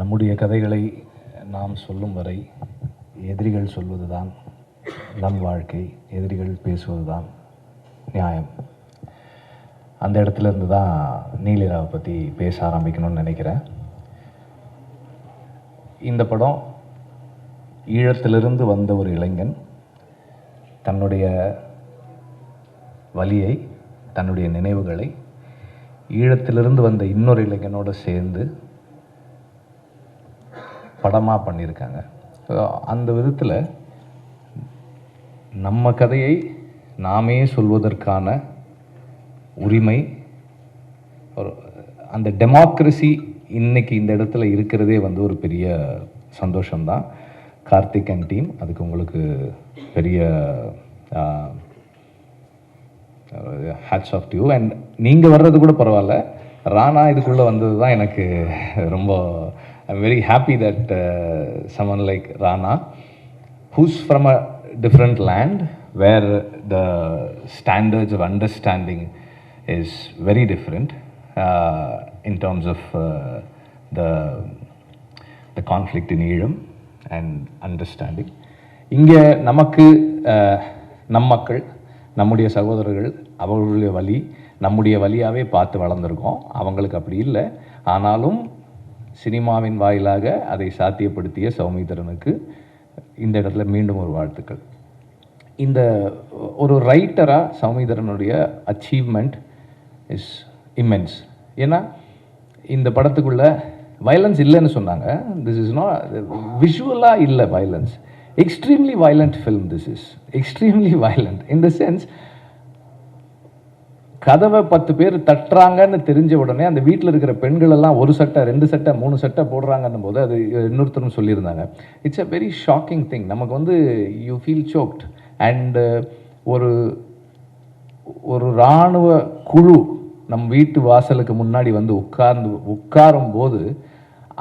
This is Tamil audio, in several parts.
நம்முடைய கதைகளை நாம் சொல்லும் வரை எதிரிகள் சொல்வதுதான் நம் வாழ்க்கை, எதிரிகள் பேசுவதுதான் நியாயம். அந்த இடத்துல இருந்து தான் நீலிராவை பற்றி பேச ஆரம்பிக்கணும்னு நினைக்கிறேன். இந்த படம் ஈழத்திலிருந்து வந்த ஒரு இளைஞன் தன்னுடைய வலியை, தன்னுடைய நினைவுகளை ஈழத்திலிருந்து வந்த இன்னொரு இளைஞனோடு சேர்ந்து படமாக பண்ணியிருக்காங்க. அந்த விதத்தில் நம்ம கதையை நாமே சொல்வதற்கான உரிமை, ஒரு அந்த டெமோக்ரஸி இன்னைக்கு இந்த இடத்துல இருக்கிறதே ஒரு பெரிய சந்தோஷம்தான். கார்த்திக் அண்ட் டீம், அதுக்கு உங்களுக்கு பெரிய ஹேட்ஸ் ஆஃப் டு யூ. அண்ட் நீங்கள் வர்றது கூட பரவாயில்ல, ராணா இதுக்குள்ளே வந்தது தான் எனக்கு ரொம்ப I'm very happy that someone like Rana, who's from a different land where the standards of understanding is very different in terms of the conflict in Eelam and understanding. இங்கே நமக்கு நம் மக்கள், நம்முடைய சகோதரர்கள், அவர்களுடைய வலி நம்முடைய வலியாகவே பார்த்து வளர்ந்துருக்கோம். அவங்களுக்கு அப்படி இல்லை. ஆனாலும் சினிமாவின் வாயிலாக அதை சாத்தியப்படுத்திய சௌமித்திரனுக்கு இந்த இடத்துல மீண்டும் ஒரு வாழ்த்துக்கள். இந்த ஒரு ரைட்டராக சௌமித்திரனுடைய அச்சீவ்மெண்ட் இஸ் இம்மென்ஸ். ஏன்னா இந்த படத்துக்குள்ள வயலன்ஸ் இல்லைன்னு சொன்னாங்க. திஸ் இஸ் நாட் விஷுவலாக இல்லை violence. Extremely violent film. This is extremely violent in the sense, கதவை 10 பேர் தட்டுறாங்கன்னு தெரிஞ்ச உடனே அந்த வீட்டில் இருக்கிற பெண்கள் எல்லாம் 1 சட்டை 2 சட்டை 3 சட்டை போடுறாங்கன்னும் போது, அது இன்னொருத்தரும் சொல்லியிருந்தாங்க, it's a very shocking thing. நமக்கு யூ ஃபீல் சோக்ட். அண்ட் ஒரு இராணுவ குழு நம் வீட்டு வாசலுக்கு முன்னாடி உட்காரும் போது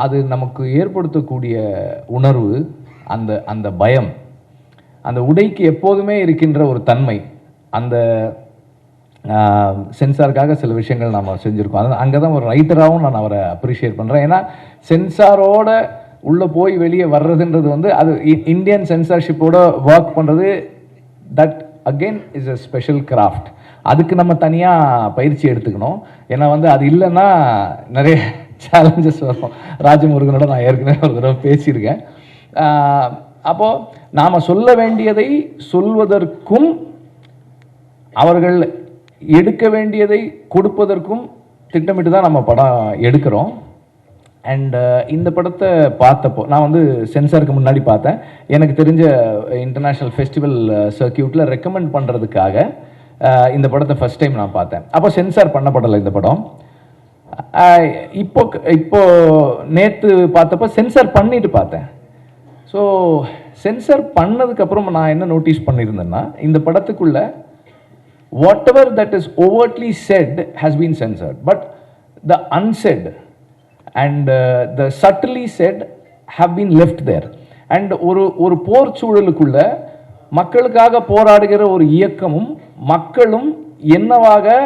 அது நமக்கு ஏற்படுத்தக்கூடிய உணர்வு, அந்த பயம், அந்த உடைக்கு எப்போதுமே இருக்கின்ற ஒரு தன்மை, அந்த சென்சாருக்காக சில விஷயங்கள் நாம் செஞ்சுருக்கோம். அங்கே தான் ஒரு ரைட்டராகவும் நான் அவரை அப்ரிஷியேட் பண்ணுறேன். ஏன்னா சென்சாரோட உள்ளே போய் வெளியே வர்றதுன்றது அது இந்தியன் சென்சார்ஷிப்போட ஒர்க் பண்ணுறது, that again is a special craft. அதுக்கு நம்ம தனியாக பயிற்சி எடுத்துக்கணும். ஏன்னா அது இல்லைன்னா நிறைய சேலஞ்சஸ் வரும். ராஜமுருகனோட நான் ஏற்கனவே ஒரு தடவை பேசியிருக்கேன். அப்போது நாம் சொல்ல வேண்டியதை சொல்வதற்கும் அவர்கள் எடுக்க வேண்டியதை கொடுப்பதற்கும் திட்டமிட்டு தான் நம்ம படம் எடுக்கிறோம். அண்ட் இந்த படத்தை பார்த்தப்போ நான் சென்சாருக்கு முன்னாடி பார்த்தேன். எனக்கு தெரிஞ்ச இன்டர்நேஷ்னல் ஃபெஸ்டிவல் சர்க்கியூட்டில் ரெக்கமெண்ட் பண்ணுறதுக்காக இந்த படத்தை ஃபஸ்ட் டைம் நான் பார்த்தேன். அப்போ சென்சார் பண்ணப்படலை இந்த படம். இப்போ நேற்று பார்த்தப்போ சென்சார் பண்ணிட்டு பார்த்தேன். ஸோ சென்சார் பண்ணதுக்கப்புறம் நான் என்ன நோட்டீஸ் பண்ணியிருந்தேன்னா, இந்த படத்துக்குள்ள whatever that is overtly said has been censored, but the unsaid and the subtly said have been left there. And ஒரு போர் சூழலுக்குள்ள மக்களுக்காக போராடுகிற ஒரு இயக்கமும் மக்களும் என்னவாக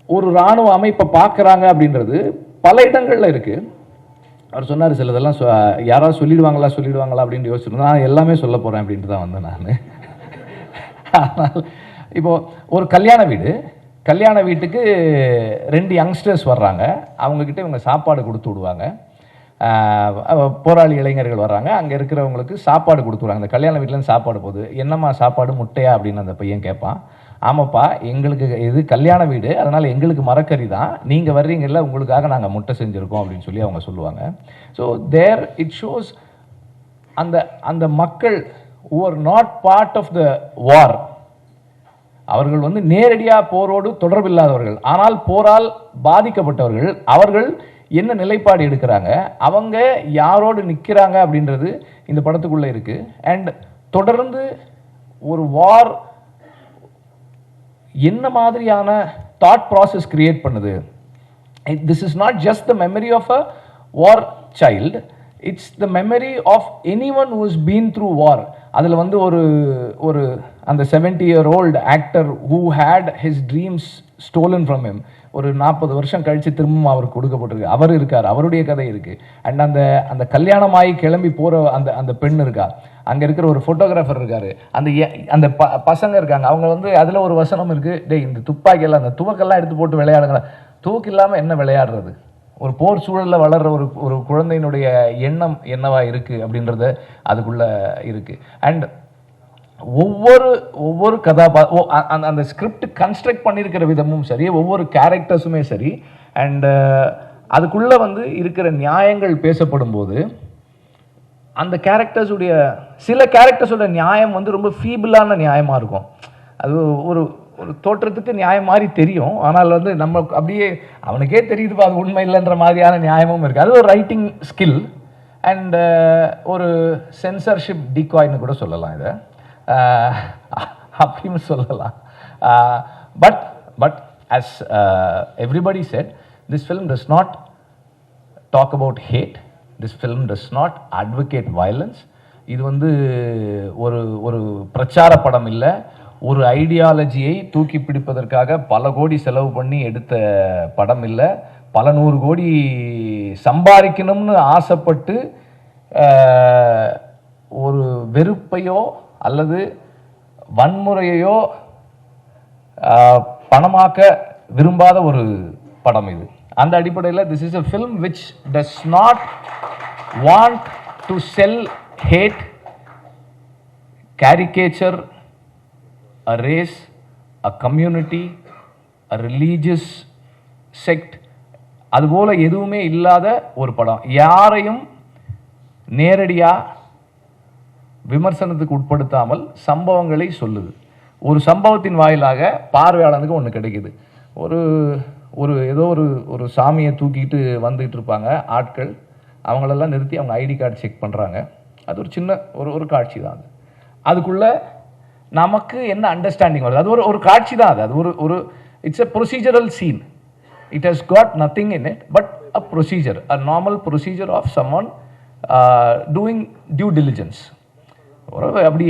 ஒரு இராணுவ அமைப்பை பார்க்குறாங்க அப்படின்றது பல இடங்கள்ல இருக்கு. அவர் சொன்னார், சிலதெல்லாம் யாராவது சொல்லிடுவாங்களா அப்படின்னு யோசிச்சிருந்தேன். நான் எல்லாமே சொல்ல போகிறேன் அப்படின்ட்டு தான் நான். ஆனால் இப்போது ஒரு கல்யாண வீட்டுக்கு 2 யங்ஸ்டர்ஸ் வர்றாங்க. அவங்கக்கிட்ட இவங்க சாப்பாடு கொடுத்து விடுவாங்க. போராளி இளைஞர்கள் வர்றாங்க, அங்கே இருக்கிறவங்களுக்கு சாப்பாடு கொடுத்து விடுவாங்க. அந்த கல்யாண வீட்டிலேருந்து சாப்பாடு போகுது. என்னம்மா சாப்பாடு, முட்டையா அப்படின்னு அந்த பையன் கேட்பான். ஆமாப்பா, எங்களுக்கு இது கல்யாண வீடு, அதனால் எங்களுக்கு மரக்கறி தான், நீங்கள் வர்றீங்கல்ல உங்களுக்காக நாங்கள் முட்டை செஞ்சுருக்கோம் அப்படின்னு சொல்லி அவங்க சொல்லுவாங்க. ஸோ தேர் இட் ஷோஸ் அந்த மக்கள் who are not part of the war, அவர்கள் நேரடியாக போரோடு தொடர்பில்லாதவர்கள், ஆனால் போரால் பாதிக்கப்பட்டவர்கள், அவர்கள் என்ன நிலைப்பாடு எடுக்கிறாங்க, அவங்க யாரோடு நிற்கிறாங்க அப்படின்றது இந்த படத்துக்குள்ளே இருக்கு. அண்ட் தொடர்ந்து ஒரு வார் என்ன மாதிரியான தாட் ப்ராசஸ் கிரியேட் பண்ணுது. This is not just the memory of a war child, it's the memory of anyone who's been through war. அதில் வந்து ஒரு ஒரு அந்த 70-year-old actor who had his dreams stolen from him, ஒரு 40 வருஷம் கழித்து திரும்பவும் அவருக்கு கொடுக்கப்பட்டிருக்கு. அவர் இருக்கார், அவருடைய கதை இருக்குது. அண்ட் அந்த அந்த கல்யாணமாகி கிளம்பி போகிற அந்த அந்த பெண் இருக்கா, அங்கே இருக்கிற ஒரு ஃபோட்டோகிராஃபர் இருக்கார், அந்த அந்த பசங்க இருக்காங்க. அவங்க வந்து அதில் ஒரு வசனம் இருக்குது, டே இந்த துப்பாக்கியெல்லாம் அந்த துவக்கெல்லாம் எடுத்து போட்டு விளையாடுங்களா. துவக்கு இல்லாமல் என்ன விளையாடுறது? ஒரு போர் சூழலில் வளர்கிற ஒரு குழந்தையினுடைய எண்ணம் என்னவா இருக்குது அப்படின்றத அதுக்குள்ளே இருக்குது. அண்ட் ஒவ்வொரு அந்த ஸ்கிரிப்ட் கன்ஸ்ட்ரக்ட் பண்ணியிருக்கிற விதமும் சரி, ஒவ்வொரு கேரக்டர்ஸுமே சரி, அண்ட் அதுக்குள்ளே வந்து இருக்கிற நியாயங்கள் பேசப்படும் போது அந்த கேரக்டர்ஸுடைய சில கேரக்டர்ஸோட நியாயம் வந்து ரொம்ப ஃபீபிளான நியாயமாக இருக்கும். அது ஒரு ஒரு தோற்றத்துக்கு நியாயம் மாதிரி தெரியும், ஆனால் வந்து நம்ம அப்படியே அவனுக்கே தெரியுதுப்பா அது உண்மை இல்லைன்ற மாதிரியான நியாயமும் இருக்குது. அது ஒரு ரைட்டிங் ஸ்கில் அண்ட் ஒரு சென்சர்ஷிப் டிகாய்னு கூட சொல்லலாம் இதை, அப்படின்னு சொல்லலாம். But as everybody said, this film does not talk about hate, this film does not advocate violence. இது வந்து ஒரு ஒரு பிரச்சார படம் இல்லை, ஒரு ஐடியாலஜியை தூக்கி பிடிப்பதற்காக பல கோடி செலவு பண்ணி எடுத்த படம் இல்லை, பல 100 கோடி சம்பாதிக்கணும்னு ஆசைப்பட்டு ஒரு வெறுப்பையோ அல்லது வன்முறையையோ பணமாக்க விரும்பாத ஒரு படம் இது. அந்த அடிப்படையில் this is a film which does not want to sell hate, caricature a race, a community, a religious sect, அதுபோல எதுவுமே இல்லாத ஒரு படம். யாரையும் நேரடியாக விமர்சனத்துக்கு உட்படுத்தாமல் சம்பவங்களை சொல்லுது. ஒரு சம்பவத்தின் வாயிலாக பார்வையாளனுக்கு ஒன்று கிடைக்குது. ஒரு ஏதோ ஒரு சாமியை தூக்கிட்டு வந்துட்டு இருப்பாங்க ஆட்கள், அவங்களெல்லாம் நிறுத்தி அவங்க ஐடி கார்டு செக் பண்ணுறாங்க. அது ஒரு சின்ன ஒரு காட்சி தான். அதுக்குள்ளே நமக்கு என்ன அண்டர்ஸ்டாண்டிங் வருது, அது ஒரு காட்சி தான். அது ஒரு it's a procedural scene. It has got nothing in it but a procedure, a normal procedure of someone doing due diligence. அப்படி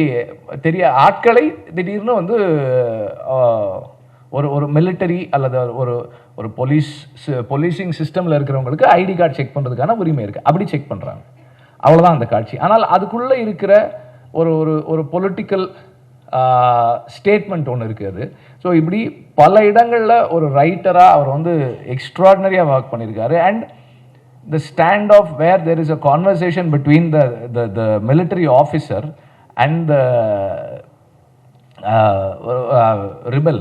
தெரிய ஆட்களை திடீர்னு வந்து ஒரு மிலிட்டரி அல்லது ஒரு போலீசிங் சிஸ்டமில் இருக்கிறவங்களுக்கு ஐடி கார்டு செக் பண்ணுறதுக்கான உரிமை இருக்குது, அப்படி செக் பண்ணுறாங்க. அவ்வளோதான் அந்த காட்சி. ஆனால் அதுக்குள்ளே இருக்கிற ஒரு பொலிட்டிக்கல் ஸ்டேட்மெண்ட் ஒன்று இருக்குது. ஸோ இப்படி பல இடங்களில் ஒரு ரைட்டராக அவர் வந்து எக்ஸ்ட்ராடினரியாக ஒர்க் பண்ணியிருக்காரு. And the stand off where there is a conversation between the military officer and the rebel,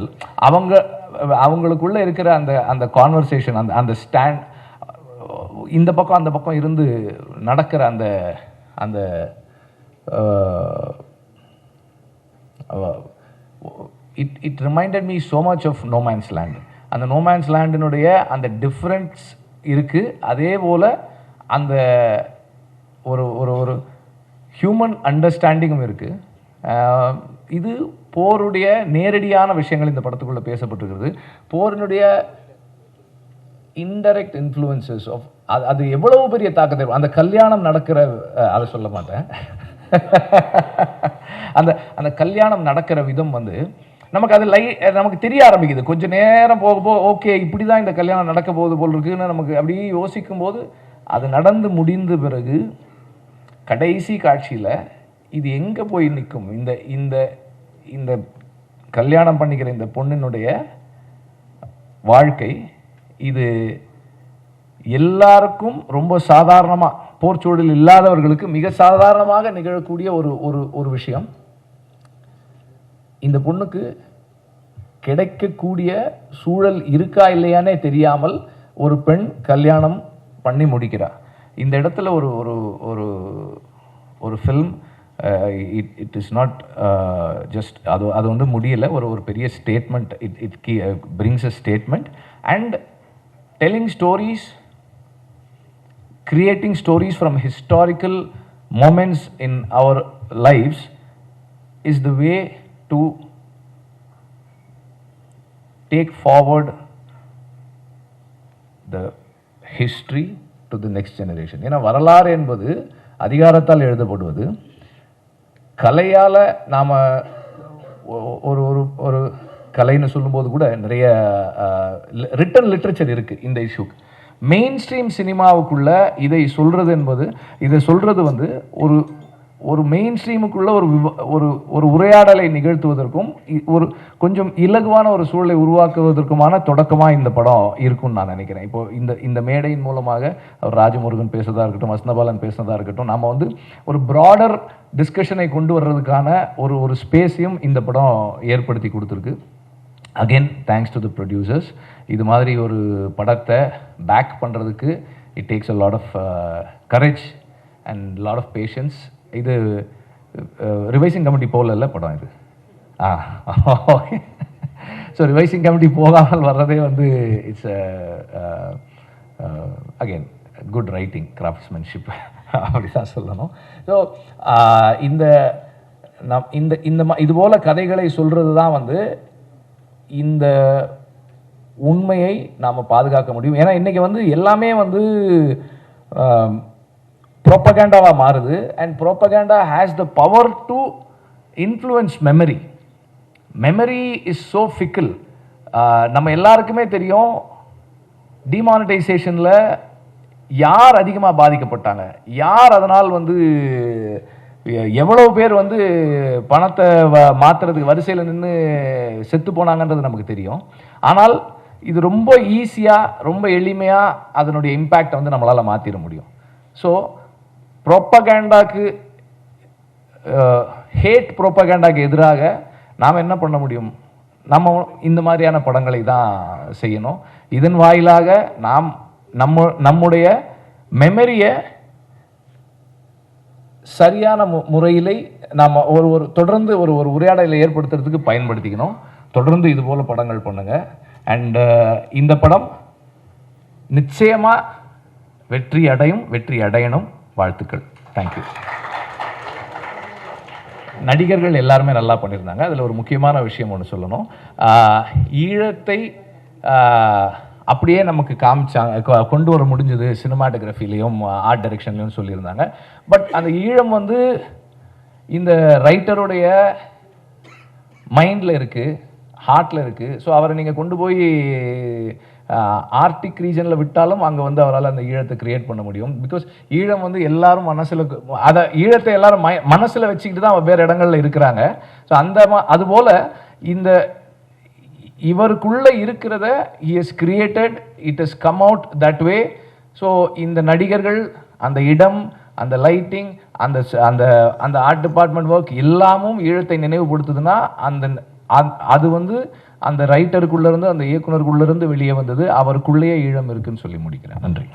அவங்களுக்குள்ள இருக்கிற அந்த கான்வர்சேஷன், அந்த ஸ்டாண்ட், இந்த பக்கம் அந்த பக்கம் இருந்து நடக்கிற அந்த it reminded me so much of No Man's Land. அந்த No Man's Landனுடைய அந்த டிஃப்ரென்ஸ் இருக்குது. அதே போல் அந்த ஒரு ஹியூமன் அண்டர்ஸ்டாண்டிங்கும் இருக்குது. இது போருடைய நேரடியான விஷயங்கள் இந்த படத்துக்குள்ளே பேசப்பட்டிருக்கிறது. போரினுடைய இன்டைரக்ட் இன்ஃப்ளூயன்சஸ் ஆஃப் அது எவ்வளவு பெரிய தாக்கத்தை, அந்த கல்யாணம் நடக்கிற, அதை சொல்ல மாட்டேன், அந்த கல்யாணம் நடக்கிற விதம் வந்து நமக்கு அது நமக்கு தெரிய ஆரம்பிக்குது. கொஞ்சம் நேரம் போக போக ஓகே இப்படி தான் இந்த கல்யாணம் நடக்க போகுது போல் இருக்குன்னு நமக்கு அப்படியே யோசிக்கும் போது அது நடந்து முடிந்த பிறகு கடைசி காட்சியில் இது எங்கே போய் நிற்கும், இந்த இந்த கல்யாணம் பண்ணிக்கிற இந்த பொண்ணினுடைய வாழ்க்கை, இது எல்லாருக்கும் ரொம்ப சாதாரணமாக, போர்ச்சூழல் இல்லாதவர்களுக்கு மிக சாதாரணமாக நிகழக்கூடிய ஒரு விஷயம். இந்த பொண்ணுக்கு கிடைக்கக்கூடிய சூழல் இருக்கா இல்லையானே தெரியாமல் ஒரு பெண் கல்யாணம் பண்ணி முடிக்கிறார். இந்த இடத்துல ஒரு film, it is not just அது வந்து முடியலை, ஒரு பெரிய statement. It brings a statement and telling stories, creating stories from historical moments in our lives is the way to take forward the history, to the next generation. ஏன்னா வரலாறு என்பது அதிகாரத்தால் எழுதப்படுவது. கலையால் நாம் ஒரு ஒரு ஒரு கலைன்னு சொல்லும்போது கூட நிறைய ரிட்டன் லிட்ரேச்சர் இருக்குது இந்த இஷ்யூக்கு. மெயின் ஸ்ட்ரீம் சினிமாவுக்குள்ள இதை சொல்கிறது வந்து ஒரு ஒரு மெயின் ஸ்ட்ரீமுக்குள்ள ஒரு ஒரு உரையாடலை நிகழ்த்துவதற்கும் ஒரு கொஞ்சம் இலகுவான ஒரு சூழலை உருவாக்குவதற்குமான தொடக்கமாக இந்த படம் இருக்கும்னு நான் நினைக்கிறேன். இப்போ இந்த மேடையின் மூலமாக அவர் ராஜமுருகன் பேசுறதா இருக்கட்டும், வசந்தபாலன் பேசுனதா இருக்கட்டும், நம்ம வந்து ஒரு ப்ராடர் டிஸ்கஷனை கொண்டு வர்றதுக்கான ஒரு ஸ்பேஸையும் இந்த படம் ஏற்படுத்தி கொடுத்துருக்கு. Again thanks to the producers. இது மாதிரி ஒரு படத்தை பேக் பண்ணுறதுக்கு it takes a lot of courage and lot of patience. இது ரிவைசிங் கமிட்டி போகல படம் இது. ஓகே. ஸோ ரிவைசிங் கமிட்டி போகாமல் வர்றதே வந்து it's again good writing, craftsmanship அப்படி தான் சொல்லணும். ஸோ இது போல கதைகளை சொல்கிறது தான் வந்து இந்த உண்மையை நாம் பாதுகாக்க முடியும். ஏன்னா இன்றைக்கி வந்து எல்லாமே வந்து ப்ரோப்பகேண்டாவாக மாறுது. And propaganda has the power to influence memory. Memory is so fickle. நம்ம எல்லாருக்குமே தெரியும் டிமானிட்டைசேஷனில் யார் அதிகமாக பாதிக்கப்பட்டாங்க, யார் அதனால் வந்து எவ்வளோ பேர் வந்து பணத்தை மாற்றுறதுக்கு வரிசையில் நின்று செத்து போனாங்கன்றது நமக்கு தெரியும். ஆனால் இது ரொம்ப ஈஸியாக, ரொம்ப எளிமையாக அதனுடைய இம்பேக்டை வந்து நம்மளால் மாற்றிட முடியும். ஸோ ப்ரோப்பகேண்டாக்கு, ஹேட் ப்ரோப்பகேண்டாக்கு எதிராக நாம் என்ன பண்ண முடியும்? நம்ம இந்த மாதிரியான படங்களை தான் செய்யணும். இதன் வாயிலாக நாம் நம்முடைய மெமரியை சரியான முறையில் நாம் தொடர்ந்து ஒரு உரையாடலை ஏற்படுத்துறதுக்கு பயன்படுத்திக்கணும். தொடர்ந்து இது போல படங்கள் பண்ணுங்க. அண்ட் இந்த படம் நிச்சயமாக வெற்றி அடையணும். வாழ்த்துக்கள். தேங்க்யூ. நடிகர்கள் எல்லாருமே நல்லா பண்ணியிருந்தாங்க. அதில் ஒரு முக்கியமான விஷயம் ஒன்று சொல்லணும். ஈழத்தை அப்படியே நமக்கு காமிச்சாங்க, கொண்டு வர முடிஞ்சது சினிமாட்டோகிராஃபிலையும் ஆர்ட் டைரக்ஷன்லையும் சொல்லியிருந்தாங்க. பட் அந்த ஈழம் வந்து இந்த ரைட்டருடைய மைண்டில் இருக்குது, ஹார்ட்டில் இருக்குது. ஸோ அவரை நீங்கள் கொண்டு போய் ஆர்டிக் ரீஜனில் விட்டாலும் அங்கே வந்து அவரால் அந்த ஈழத்தை கிரியேட் பண்ண முடியும். பிகாஸ் ஈழம் வந்து எல்லாரும் மனசில், ஈழத்தை எல்லாரும் மனசில் வச்சுக்கிட்டு தான் வேறு இடங்கள்ல இருக்கிறாங்க. ஸோ அதுபோல் இவருக்குள்ளே இருக்கிறத he has created, it has come out that way. So இந்த நடிகர்கள், அந்த இடம், அந்த லைட்டிங், அந்த ஆர்ட் டிபார்ட்மெண்ட் ஒர்க் எல்லாமும் ஈழத்தை நினைவுபடுத்துதுன்னா அது வந்து அந்த ரைட்டருக்குள்ளேருந்து, அந்த இயக்குனருக்குள்ளேருந்து வெளியே வந்தது. அவருக்குள்ளேயே ஈழம் இருக்குன்னு சொல்லி முடிக்கிறேன். நன்றி.